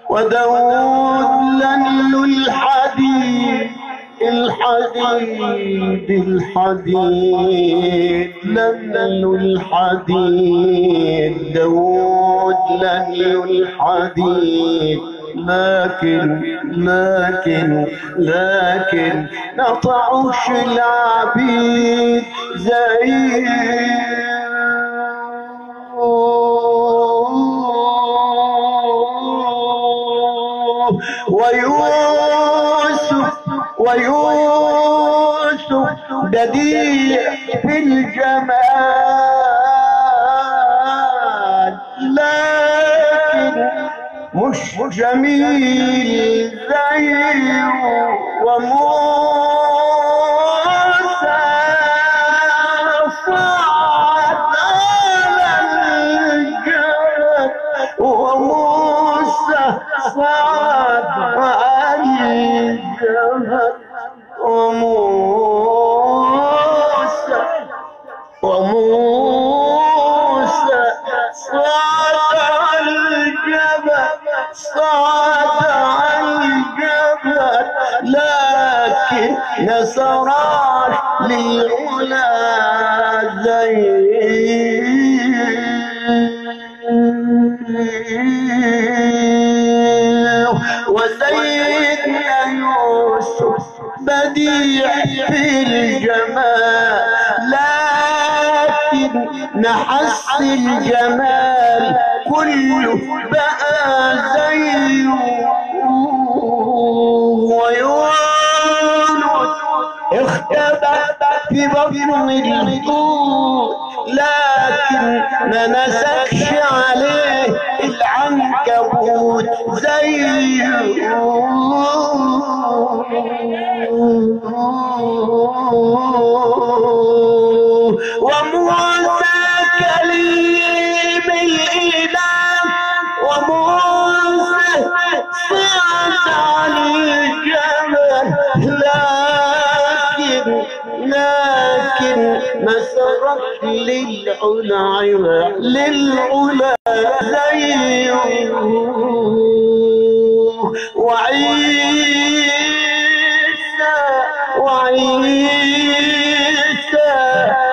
وداود لن الحديد الحديد لن الحديد داود لن الحديد لكن نطعش العبيد زي ويوسف بديع في الجمال لكن مش جميل زيه وموسى صعد على الجبل وموسى صعد على الجبل وموسى صعد على الجبل لكن نصران للعلا زي وسيدنا يوسف بديع في الجمال لكن نحس الجمال كله بقى زيه ويونس اختبأ في بطن الحوت لكن ما مسكش عليه العنكبوت زيه وموسى كليم الإله وموسى صعد على الجبل لكن مسرت للعلا زيه وعيسى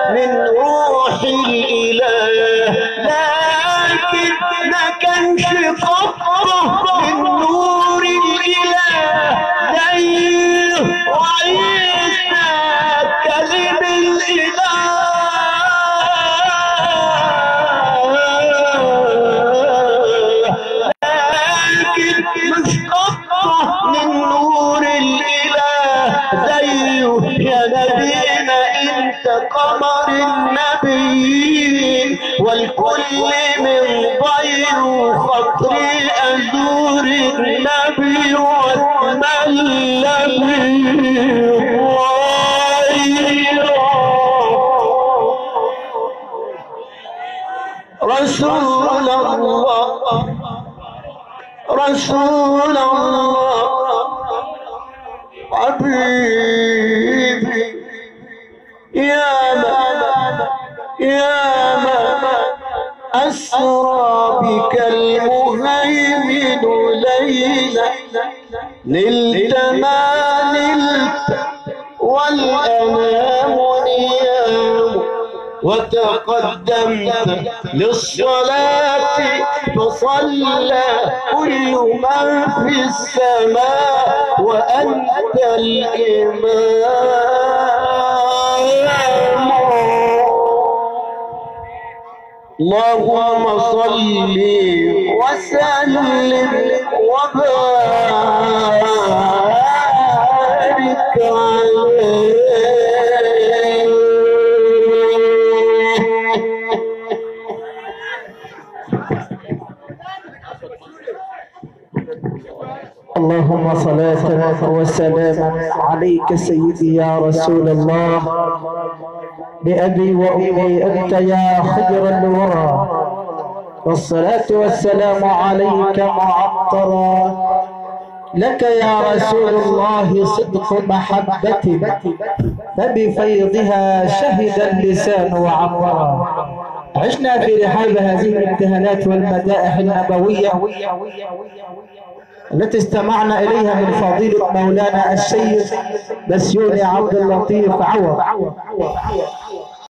من روح الإله لكن ما كانش قطرة من نور الإله زيه وعيسى كلم الإله لكن مش قطرة من نور الإله زيه يا نبينا انت قمر النبيين والكل من ضير خطري ازور النبي واتملى رسول الله حبيبي يا ما أسرى بك المهيمن ليلا نلت ما نلت والأنام نيام وتقدمت للصلاة فصلى كل من في السماء وأنت الإمام اللهم صل وسلم وبارك عليه اللهم صلاة وسلاما عليك سيدي يا رسول الله بأبي وأمي أنت يا خير الورى والصلاة والسلام عليك معطرا لك يا رسول الله صدق محبتي فبفيضها شهد اللسان وعبرا عشنا في رحاب هذه الامتهانات والمدائح النبوية التي استمعنا إليها من فضيلة مولانا الشيخ بسيوني عبد اللطيف عوض،